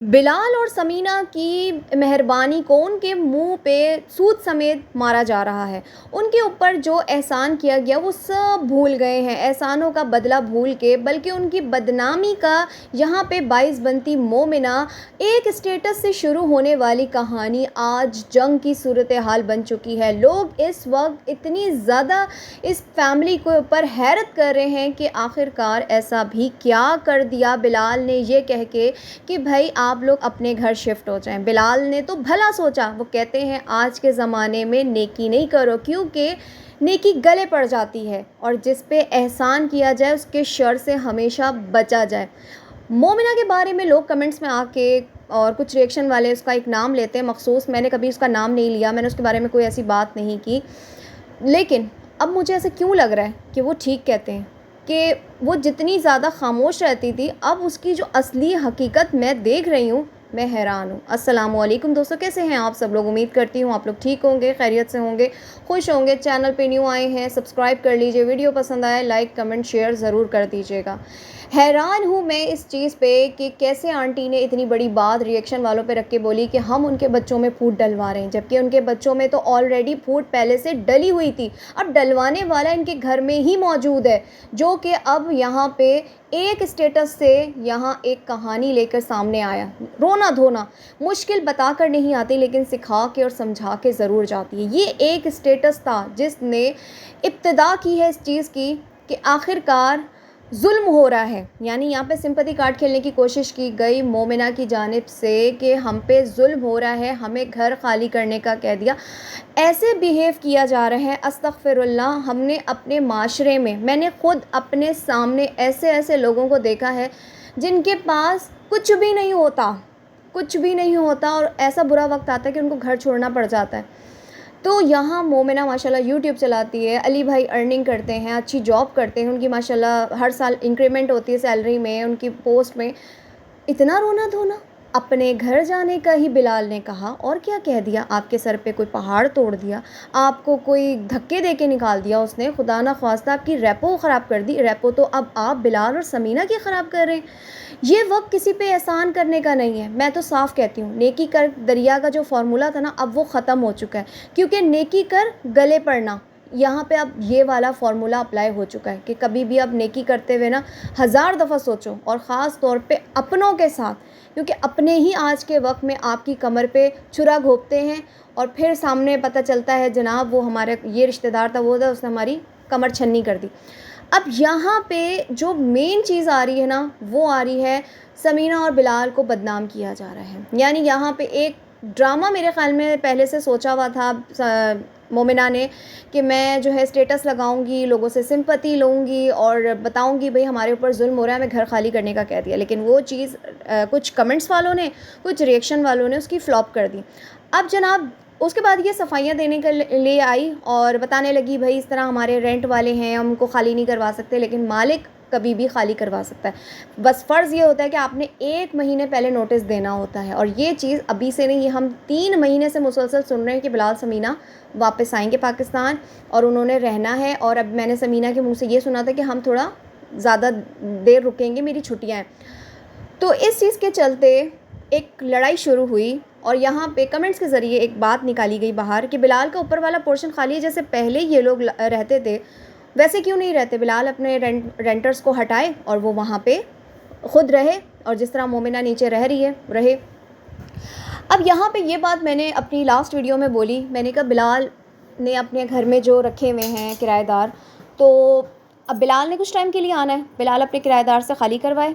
بلال اور سمینہ کی مہربانی کو ان کے منہ پہ سود سمیت مارا جا رہا ہے۔ ان کے اوپر جو احسان کیا گیا وہ سب بھول گئے ہیں، احسانوں کا بدلہ بھول کے، بلکہ ان کی بدنامی کا یہاں پہ باعث بنتی مومنہ ایک اسٹیٹس سے شروع ہونے والی کہانی آج جنگ کی صورتحال بن چکی ہے۔ لوگ اس وقت اتنی زیادہ اس فیملی کے اوپر حیرت کر رہے ہیں کہ آخرکار ایسا بھی کیا کر دیا بلال نے یہ کہہ کے کہ بھائی آپ لوگ اپنے گھر شفٹ ہو جائیں۔ بلال نے تو بھلا سوچا، وہ کہتے ہیں آج کے زمانے میں نیکی نہیں کرو کیونکہ نیکی گلے پڑ جاتی ہے، اور جس پہ احسان کیا جائے اس کے شر سے ہمیشہ بچا جائے۔ مومنہ کے بارے میں لوگ کمنٹس میں آ کے اور کچھ ریئیکشن والے اس کا ایک نام لیتے ہیں مخصوص، میں نے کبھی اس کا نام نہیں لیا، میں نے اس کے بارے میں کوئی ایسی بات نہیں کی، لیکن اب مجھے ایسا کیوں لگ رہا ہے کہ وہ ٹھیک کہتے ہیں کہ وہ جتنی زیادہ خاموش رہتی تھی اب اس کی جو اصلی حقیقت میں دیکھ رہی ہوں، میں حیران ہوں۔ السلام علیکم دوستو، کیسے ہیں آپ سب لوگ؟ امید کرتی ہوں آپ لوگ ٹھیک ہوں گے، خیریت سے ہوں گے، خوش ہوں گے۔ چینل پہ نیو آئے ہیں سبسکرائب کر لیجئے، ویڈیو پسند آئے لائک کمنٹ شیئر ضرور کر دیجئے گا۔ حیران ہوں میں اس چیز پہ کہ کیسے آنٹی نے اتنی بڑی بات ریئیکشن والوں پہ رکھ کے بولی کہ ہم ان کے بچوں میں پھوٹ ڈلوا رہے ہیں، جبکہ ان کے بچوں میں تو آلریڈی پھوٹ پہلے سے ڈلی ہوئی تھی، اب ڈلوانے والا ان کے گھر میں ہی موجود ہے، جو کہ اب یہاں پہ ایک اسٹیٹس سے یہاں ایک کہانی لے کر سامنے آیا۔ رونا دھونا مشکل بتا کر نہیں آتی لیکن سکھا کے اور سمجھا کے ضرور جاتی ہے۔ یہ ایک اسٹیٹس تھا جس نے ابتدا کی ہے اس چیز کی کہ آخرکار ظلم ہو رہا ہے، یعنی یہاں پہ سمپتھی کارڈ کھیلنے کی کوشش کی گئی مومنہ کی جانب سے کہ ہم پہ ظلم ہو رہا ہے، ہمیں گھر خالی کرنے کا کہہ دیا، ایسے بیہیو کیا جا رہا ہے۔ استغفر اللہ، ہم نے اپنے معاشرے میں نے خود اپنے سامنے ایسے لوگوں کو دیکھا ہے جن کے پاس کچھ بھی نہیں ہوتا اور ایسا برا وقت آتا ہے کہ ان کو گھر چھوڑنا پڑ جاتا ہے۔ تو یہاں مومنہ ماشاءاللہ یوٹیوب چلاتی ہے، علی بھائی ارننگ کرتے ہیں، اچھی جاب کرتے ہیں، ان کی ماشاءاللہ ہر سال انکریمنٹ ہوتی ہے سیلری میں، ان کی پوسٹ میں، اتنا رونا دھونا اپنے گھر جانے کا ہی بلال نے کہا، اور کیا کہہ دیا؟ آپ کے سر پہ کوئی پہاڑ توڑ دیا، آپ کو کوئی دھکے دے کے نکال دیا اس نے، خدا نہ خواستہ آپ کی ریپو خراب کر دی۔ ریپو تو اب آپ بلال اور سمینہ کی خراب کر رہے ہیں۔ یہ وقت کسی پہ احسان کرنے کا نہیں ہے، میں تو صاف کہتی ہوں نیکی کر دریا کا جو فارمولہ تھا نا اب وہ ختم ہو چکا ہے، کیونکہ نیکی کر گلے پڑنا یہاں پہ اب یہ والا فارمولہ اپلائی ہو چکا ہے کہ کبھی بھی اب نیکی کرتے ہوئے نا 1000 دفعہ سوچو، اور خاص طور پہ اپنوں کے ساتھ، کیونکہ اپنے ہی آج کے وقت میں آپ کی کمر پہ چھرا گھونپتے ہیں اور پھر سامنے پتہ چلتا ہے جناب وہ ہمارے یہ رشتہ دار تھا، وہ تھا، اس نے ہماری کمر چھنی کر دی۔ اب یہاں پہ جو مین چیز آ رہی ہے نا وہ آ رہی ہے سمینہ اور بلال کو بدنام کیا جا رہا ہے، یعنی یہاں پہ ایک ڈرامہ میرے خیال میں پہلے سے سوچا ہوا تھا مومنہ نے کہ میں جو ہے اسٹیٹس لگاؤں گی، لوگوں سے سمپتی لوں گی اور بتاؤں گی بھئی ہمارے اوپر ظلم ہو رہا ہے، ہمیں گھر خالی کرنے کا کہہ دیا، لیکن وہ چیز کچھ کمنٹس والوں نے، کچھ ریئیکشن والوں نے اس کی فلاپ کر دی۔ اب جناب اس کے بعد یہ صفائیاں دینے کے لیے آئی اور بتانے لگی بھائی اس طرح ہمارے رینٹ والے ہیں، ہم کو خالی نہیں کروا سکتے، لیکن مالک کبھی بھی خالی کروا سکتا ہے، بس فرض یہ ہوتا ہے کہ آپ نے 1 مہینے پہلے نوٹس دینا ہوتا ہے، اور یہ چیز ابھی سے نہیں، یہ ہم 3 مہینے سے مسلسل سن رہے ہیں کہ بلال سمینہ واپس آئیں گے پاکستان اور انہوں نے رہنا ہے، اور اب میں نے سمینہ کے منہ سے یہ سنا تھا کہ ہم تھوڑا زیادہ دیر رکیں گے، میری چھٹیاں ہیں، تو اس چیز کے چلتے ایک لڑائی شروع ہوئی، اور یہاں پہ کمنٹس کے ذریعے ایک بات نکالی گئی باہر کہ بلال کا اوپر والا پورشن خالی ہے، جیسے پہلے یہ لوگ رہتے تھے ویسے کیوں نہیں رہتے، بلال اپنے رینٹرز کو ہٹائے اور وہ وہاں پہ خود رہے، اور جس طرح مومنہ نیچے رہ رہی ہے رہے۔ اب یہاں پہ یہ بات میں نے اپنی لاسٹ ویڈیو میں بولی، میں نے کہا بلال نے اپنے گھر میں جو رکھے ہوئے ہیں کرایہ دار، تو اب بلال نے کچھ ٹائم کے لیے آنا ہے، بلال اپنے کرایہ دار سے خالی کروائے،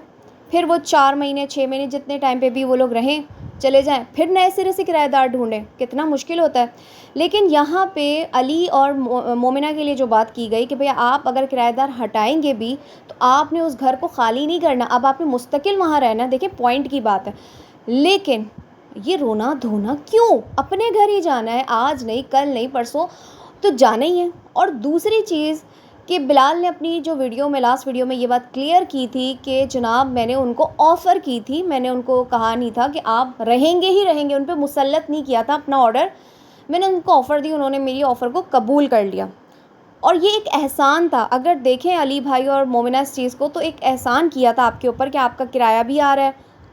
پھر وہ 4 مہینے 6 مہینے جتنے ٹائم پہ بھی وہ لوگ رہیں چلے جائیں، پھر نئے سرے سے کرایہ دار ڈھونڈیں، کتنا مشکل ہوتا ہے۔ لیکن یہاں پہ علی اور مومنہ کے لیے جو بات کی گئی کہ بھئی آپ اگر کرایہ دار ہٹائیں گے بھی تو آپ نے اس گھر کو خالی نہیں کرنا، اب آپ نے مستقل وہاں رہنا، دیکھیں پوائنٹ کی بات ہے، لیکن یہ رونا دھونا کیوں؟ اپنے گھر ہی جانا ہے، آج نہیں کل نہیں پرسوں تو جانا ہی ہے۔ اور دوسری چیز کہ بلال نے اپنی جو ویڈیو میں لاسٹ ویڈیو میں یہ بات کلیئر کی تھی کہ جناب میں نے ان کو آفر کی تھی، میں نے ان کو کہا نہیں تھا کہ آپ رہیں گے ہی رہیں گے، ان پہ مسلط نہیں کیا تھا اپنا آرڈر، میں نے ان کو آفر دی، انہوں نے میری آفر کو قبول کر لیا، اور یہ ایک احسان تھا۔ اگر دیکھیں علی بھائی اور مومنہ اس چیز کو، تو ایک احسان کیا تھا آپ کے اوپر کہ آپ کا کرایہ بھی آ رہا ہے،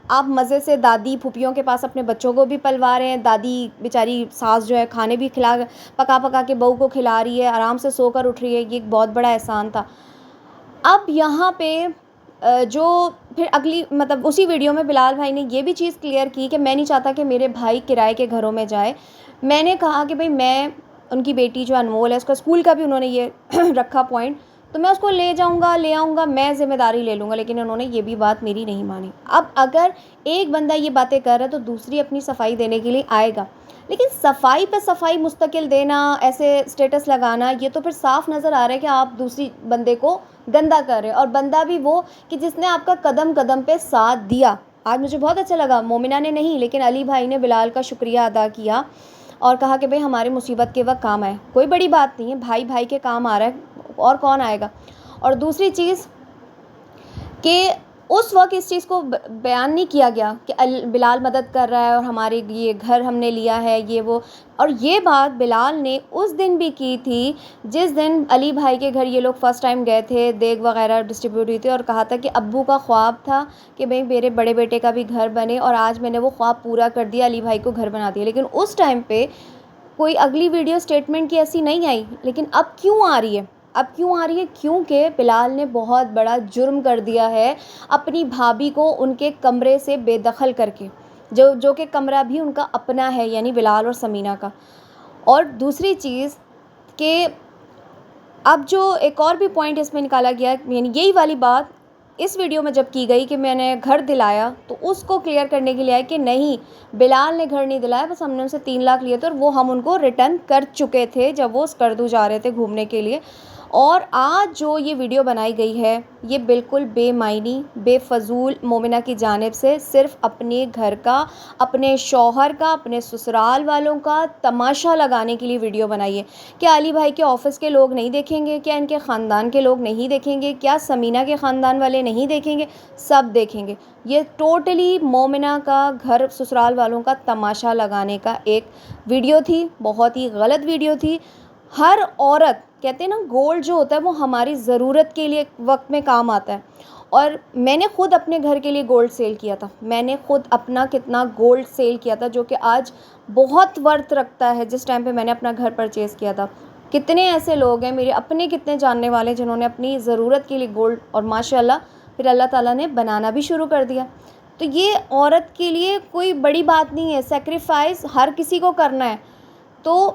آپ مزے سے دادی پھوپھیوں کے پاس اپنے بچوں کو بھی پلوا رہے ہیں، دادی بیچاری ساس جو ہے کھانے بھی پکا پکا کے بہو کو کھلا رہی ہے، آرام سے سو کر اٹھ رہی ہے، یہ ایک بہت بڑا احسان تھا۔ اب یہاں پہ جو پھر اگلی مطلب اسی ویڈیو میں بلال بھائی نے یہ بھی چیز کلیئر کی کہ میں نہیں چاہتا کہ میرے بھائی کرائے کے گھروں میں جائے۔ میں نے کہا کہ بھئی میں ان کی بیٹی جو انمول ہے اس کا اسکول کا بھی انہوں نے یہ رکھا پوائنٹ، تو میں اس کو لے جاؤں گا، لے آؤں گا، میں ذمہ داری لے لوں گا، لیکن انہوں نے یہ بھی بات میری نہیں مانی۔ اب اگر ایک بندہ یہ باتیں کر رہا ہے تو دوسری اپنی صفائی دینے کے لیے آئے گا، لیکن صفائی پہ صفائی مستقل دینا، ایسے اسٹیٹس لگانا، یہ تو پھر صاف نظر آ رہا ہے کہ آپ دوسری بندے کو گندا کر رہے ہیں، اور بندہ بھی وہ کہ جس نے آپ کا قدم قدم پہ ساتھ دیا۔ آج مجھے بہت اچھا لگا، مومنہ نے نہیں لیکن علی بھائی نے بلال کا شکریہ ادا کیا اور کہا کہ بھئی ہماری مصیبت کے وقت کام آئے۔ کوئی بڑی بات نہیں ہے، بھائی بھائی کے کام آ رہا ہے، اور کون آئے گا۔ اور دوسری چیز کہ اس وقت اس چیز کو بیان نہیں کیا گیا کہ بلال مدد کر رہا ہے اور ہمارے یہ گھر ہم نے لیا ہے، یہ وہ، اور یہ بات بلال نے اس دن بھی کی تھی جس دن علی بھائی کے گھر یہ لوگ فرسٹ ٹائم گئے تھے، دیگ وغیرہ ڈسٹریبیوٹ ہوئی تھی، اور کہا تھا کہ ابو کا خواب تھا کہ بھئی میرے بڑے بیٹے کا بھی گھر بنے، اور آج میں نے وہ خواب پورا کر دیا، علی بھائی کو گھر بنا دیا۔ لیکن اس ٹائم پہ کوئی اگلی ویڈیو اسٹیٹمنٹ کی ایسی نہیں آئی، لیکن اب کیوں آ رہی ہے؟ اب کیوں آ رہی ہے؟ کیونکہ بلال نے بہت بڑا جرم کر دیا ہے اپنی بھابھی کو ان کے کمرے سے بے دخل کر کے، جو کہ کمرہ بھی ان کا اپنا ہے، یعنی بلال اور سمینہ کا۔ اور دوسری چیز کہ اب جو ایک اور بھی پوائنٹ اس میں نکالا گیا، یعنی یہی والی بات اس ویڈیو میں جب کی گئی کہ میں نے گھر دلایا، تو اس کو کلیئر کرنے کے لیے آئے کہ نہیں، بلال نے گھر نہیں دلایا، بس ہم نے ان سے 3 لاکھ لیے تھے اور وہ ہم ان کو ریٹرن کر چکے تھے جب وہ اسکردو جا رہے تھے گھومنے کے لیے۔ اور آج جو یہ ویڈیو بنائی گئی ہے یہ بالکل بے معنی، بے فضول مومنہ کی جانب سے صرف اپنے گھر کا، اپنے شوہر کا، اپنے سسرال والوں کا تماشا لگانے کے لیے ویڈیو بنائی ہے۔ کیا علی بھائی کے آفس کے لوگ نہیں دیکھیں گے؟ کیا ان کے خاندان کے لوگ نہیں دیکھیں گے؟ کیا سمینہ کے خاندان والے نہیں دیکھیں گے؟ سب دیکھیں گے۔ یہ ٹوٹلی مومنہ کا گھر سسرال والوں کا تماشا لگانے کا ایک ویڈیو تھی، بہت ہی غلط ویڈیو تھی۔ ہر عورت، کہتے ہیں نا گولڈ جو ہوتا ہے وہ ہماری ضرورت کے لیے وقت میں کام آتا ہے، اور میں نے خود اپنے گھر کے لیے گولڈ سیل کیا تھا، میں نے خود اپنا کتنا گولڈ سیل کیا تھا جو کہ آج بہت ورتھ رکھتا ہے، جس ٹائم پہ میں نے اپنا گھر پرچیز کیا تھا۔ کتنے ایسے لوگ ہیں میرے اپنے، کتنے جاننے والے جنہوں نے اپنی ضرورت کے لیے گولڈ، اور ماشاءاللہ پھر اللہ تعالیٰ نے بنانا بھی شروع کر دیا۔ تو یہ عورت کے لیے کوئی بڑی بات نہیں ہے، سیکریفائز ہر کسی کو کرنا ہے۔ تو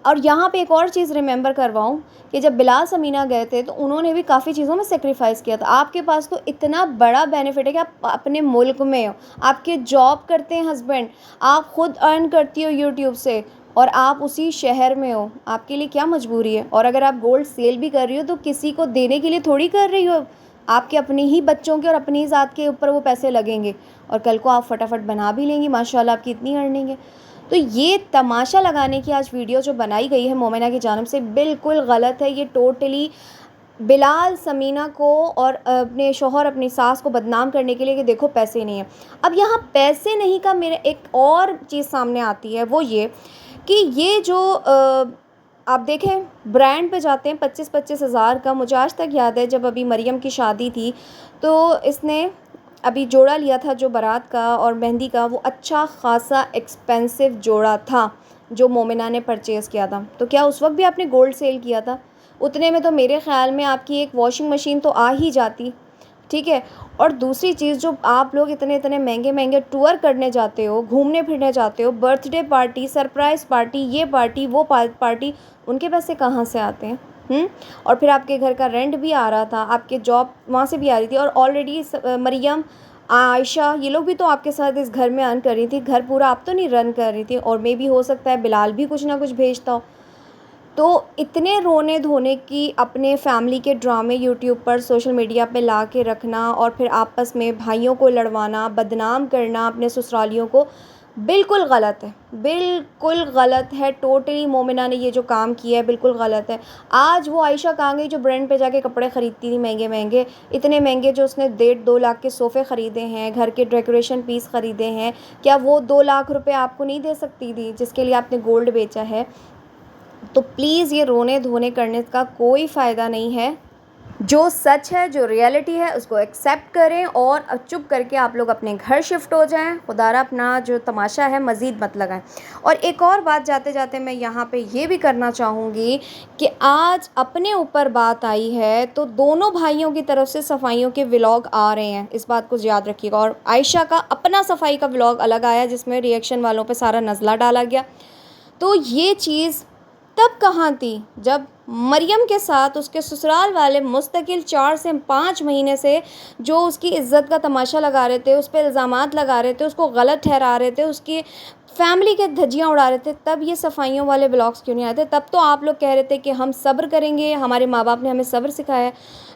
اور یہاں پہ ایک اور چیز ریممبر کرواؤں کہ جب بلال سمینہ گئے تھے تو انہوں نے بھی کافی چیزوں میں سیکریفائز کیا تھا۔ آپ کے پاس تو اتنا بڑا بینیفٹ ہے کہ آپ اپنے ملک میں ہو، آپ کے جاب کرتے ہیں ہسبینڈ، آپ خود ارن کرتی ہو یوٹیوب سے، اور آپ اسی شہر میں ہو، آپ کے لیے کیا مجبوری ہے؟ اور اگر آپ گولڈ سیل بھی کر رہی ہو تو کسی کو دینے کے لیے تھوڑی کر رہی ہو، آپ کے اپنی ہی بچوں کے اور اپنی ذات کے اوپر وہ پیسے لگیں گے، اور کل کو آپ فٹافٹ بنا بھی لیں گی، ماشاءاللہ آپ کی اتنی ارننگ ہے۔ تو یہ تماشا لگانے کی آج ویڈیو جو بنائی گئی ہے مومنہ کی جانب سے بالکل غلط ہے۔ یہ ٹوٹلی بلال سمینہ کو اور اپنے شوہر اپنی ساس کو بدنام کرنے کے لیے کہ دیکھو پیسے نہیں ہیں۔ اب یہاں پیسے نہیں کا میرے ایک اور چیز سامنے آتی ہے، وہ یہ کہ یہ جو آپ دیکھیں برانڈ پہ جاتے ہیں 25-25 ہزار کا۔ مجھے آج تک یاد ہے جب ابھی مریم کی شادی تھی تو اس نے ابھی جوڑا لیا تھا جو بارات کا اور مہندی کا، وہ اچھا خاصا ایکسپینسو جوڑا تھا جو مومنہ نے پرچیز کیا تھا۔ تو کیا اس وقت بھی آپ نے گولڈ سیل کیا تھا؟ اتنے میں تو میرے خیال میں آپ کی ایک واشنگ مشین تو آ ہی جاتی، ٹھیک ہے۔ اور دوسری چیز، جو آپ لوگ اتنے مہنگے مہنگے ٹور کرنے جاتے ہو، گھومنے پھرنے جاتے ہو، birthday party, surprise party, یہ پارٹی وہ پارٹی، ان کے پیسے کہاں سے آتے ہیں؟ اور پھر آپ کے گھر کا رینٹ بھی آ رہا تھا، آپ کے جاب وہاں سے بھی آ رہی تھی، اور آلریڈی مریم، عائشہ، یہ لوگ بھی تو آپ کے ساتھ اس گھر میں ارن کر رہی تھی، گھر پورا آپ تو نہیں رن کر رہی تھی، اور میں بھی ہو سکتا ہے بلال بھی کچھ نہ کچھ بھیجتا ہو۔ تو اتنے رونے دھونے کی اپنے فیملی کے ڈرامے یوٹیوب پر سوشل میڈیا پہ لا کے رکھنا، اور پھر آپس میں بھائیوں کو لڑوانا، بدنام کرنا اپنے سسرالیوں کو، بالکل غلط ہے، بالکل غلط ہے۔ ٹوٹلی مومنہ نے یہ جو کام کیا ہے بالکل غلط ہے۔ آج وہ عائشہ کہاں گئی جو برانڈ پہ جا کے کپڑے خریدتی تھی مہنگے مہنگے، اتنے مہنگے، جو اس نے 1.5-2 لاکھ کے صوفے خریدے ہیں، گھر کے ڈیکوریشن پیس خریدے ہیں، کیا وہ 2 لاکھ روپے آپ کو نہیں دے سکتی تھی جس کے لیے آپ نے گولڈ بیچا ہے؟ تو پلیز یہ رونے دھونے کرنے کا کوئی فائدہ نہیں ہے۔ جو سچ ہے، جو ریئلٹی ہے، اس کو ایکسیپٹ کریں اور چپ کر کے آپ لوگ اپنے گھر شفٹ ہو جائیں. خدا را اپنا جو تماشا ہے مزید مت لگائیں. اور ایک اور بات جاتے جاتے میں یہاں پہ یہ بھی کرنا چاہوں گی کہ آج اپنے اوپر بات آئی ہے تو دونوں بھائیوں کی طرف سے صفائیوں کے ولاگ آ رہے ہیں، اس بات کو یاد رکھیے گا. اور عائشہ کا اپنا صفائی کا ولاگ الگ آیا جس میں ریئیکشن والوں پہ سارا نزلہ ڈالا گیا. تو یہ چیز تب کہاں تھی جب مریم کے ساتھ اس کے سسرال والے مستقل 4 سے 5 مہینے سے جو اس کی عزت کا تماشا لگا رہے تھے، اس پہ الزامات لگا رہے تھے، اس کو غلط ٹھہرا رہے تھے، اس کی فیملی کے دھجیاں اڑا رہے تھے، تب یہ صفائیوں والے بلاگس کیوں نہیں آتے؟ تب تو آپ لوگ کہہ رہے تھے کہ ہم صبر کریں گے، ہمارے ماں باپ نے ہمیں صبر سکھایا ہے.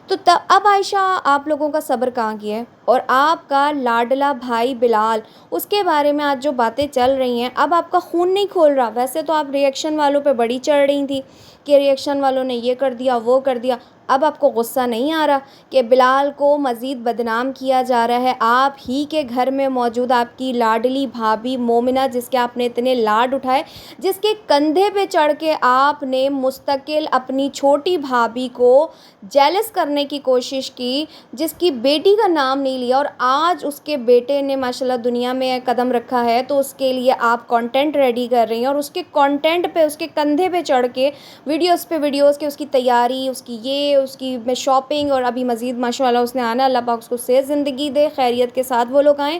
تو اب عائشہ آپ لوگوں کا صبر کہاں کیا ہے؟ اور آپ کا لاڈلا بھائی بلال، اس کے بارے میں آج جو باتیں چل رہی ہیں، اب آپ کا خون نہیں کھول رہا. ویسے تو آپ ریئیکشن والوں پہ بڑی چڑھ رہی تھیں کہ ریئیکشن والوں نے یہ کر دیا، وہ کر دیا. اب آپ کو غصہ نہیں آ رہا کہ بلال کو مزید بدنام کیا جا رہا ہے؟ آپ ہی کے گھر میں موجود آپ کی لاڈلی بھابھی مومنہ، جس کے آپ نے اتنے لاڈ اٹھائے، جس کے کندھے پہ چڑھ کے آپ نے مستقل اپنی چھوٹی بھابھی کو جیلس کرنے کی کوشش کی، جس کی بیٹی کا نام نہیں لیا، اور آج اس کے بیٹے نے ماشاءاللہ دنیا میں قدم رکھا ہے تو اس کے لیے آپ کانٹینٹ ریڈی کر رہی ہیں، اور اس کے کانٹینٹ پہ، اس کے کندھے پہ چڑھ کے ویڈیوز پہ ویڈیوز کے، اس کی تیاری، اس کی شاپنگ، اور ابھی مزید ماشاءاللہ اس نے آنا، اللہ پاک اس کو صحت زندگی دے، خیریت کے ساتھ وہ لوگ آئیں،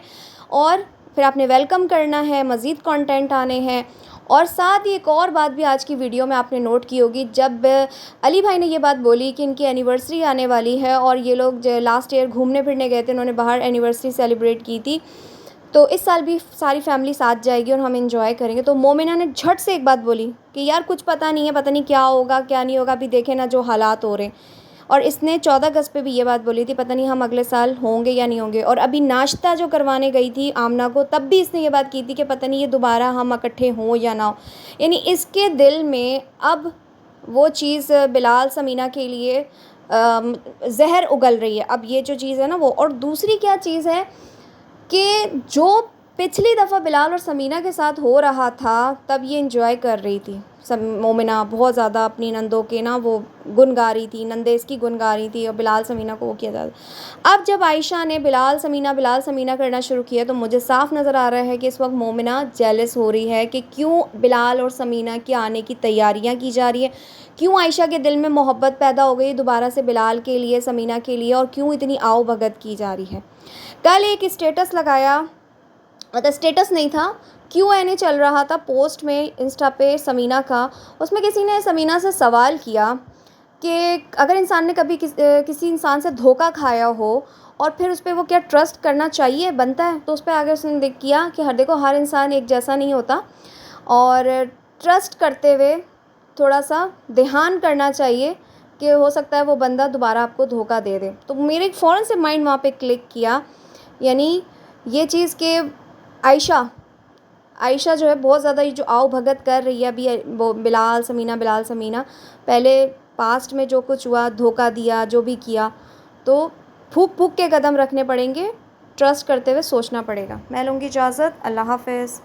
اور پھر آپ نے ویلکم کرنا ہے، مزید کانٹینٹ آنے ہیں. اور ساتھ ہی ایک اور بات بھی آج کی ویڈیو میں آپ نے نوٹ کی ہوگی، جب علی بھائی نے یہ بات بولی کہ ان کی اینیورسری آنے والی ہے اور یہ لوگ جو لاسٹ ایئر گھومنے پھرنے گئے تھے، انہوں نے باہر اینیورسری سیلیبریٹ کی تھی، تو اس سال بھی ساری فیملی ساتھ جائے گی اور ہم انجوائے کریں گے. تو مومنہ نے جھٹ سے ایک بات بولی کہ یار کچھ پتہ نہیں ہے، پتہ نہیں کیا ہوگا کیا نہیں ہوگا، ابھی دیکھیں نا جو حالات ہو رہے ہیں. اور اس نے 14 اگست پہ بھی یہ بات بولی تھی، پتہ نہیں ہم اگلے سال ہوں گے یا نہیں ہوں گے. اور ابھی ناشتہ جو کروانے گئی تھی آمنہ کو، تب بھی اس نے یہ بات کی تھی کہ پتہ نہیں یہ دوبارہ ہم اکٹھے ہوں یا نہ ہو. یعنی اس کے دل میں اب وہ چیز بلال ثمینہ کے لیے زہر اگل رہی ہے. اب یہ جو چیز ہے نا وہ، اور دوسری کیا چیز ہے کہ جو پچھلی دفعہ بلال اور ثمینہ کے ساتھ ہو رہا تھا تب یہ انجوائے کر رہی تھی مومنہ بہت زیادہ، اپنی نندوں کے نا وہ گن گا رہی تھی، نندیں اس کی گن گا رہی تھی، اور بلال ثمینہ کو وہ کیا جاتا. اب جب عائشہ نے بلال ثمینہ کرنا شروع کیا تو مجھے صاف نظر آ رہا ہے کہ اس وقت مومنہ جیلس ہو رہی ہے کہ کیوں بلال اور ثمینہ کے آنے کی تیاریاں کی جا رہی ہے، کیوں عائشہ کے دل میں محبت پیدا ہو گئی دوبارہ سے بلال کے لیے، ثمینہ کے لیے، اور کیوں اتنی آؤ بھگت کی جا رہی ہے. کل ایک اسٹیٹس لگایا، مطلب اسٹیٹس نہیں تھا، کیوں این اے چل رہا تھا پوسٹ میں انسٹا پہ ثمینہ کا. اس میں کسی نے ثمینہ سے سوال کیا کہ اگر انسان نے کبھی کسی انسان سے دھوکہ کھایا ہو اور پھر اس پہ وہ کیا ٹرسٹ کرنا چاہیے، بنتا ہے؟ تو اس پہ آگے اس نے کیا کہ دیکھو ہر انسان ایک جیسا نہیں ہوتا، اور ٹرسٹ کرتے ہوئے تھوڑا سا دھیان کرنا چاہیے کہ ہو سکتا ہے وہ بندہ دوبارہ آپ کو دھوکہ دے دے. تو میرے فوراً سے مائنڈ وہاں پہ کلک کیا، یعنی یہ چیز کہ عائشہ جو ہے بہت زیادہ یہ جو آؤ بھگت کر رہی ہے ابھی بلال ثمینہ، پہلے پاسٹ میں جو کچھ ہوا، دھوکہ دیا، جو بھی کیا، تو پھونک کے قدم رکھنے پڑیں گے، ٹرسٹ کرتے ہوئے سوچنا پڑے گا. میں لوں گی اجازت، اللہ حافظ.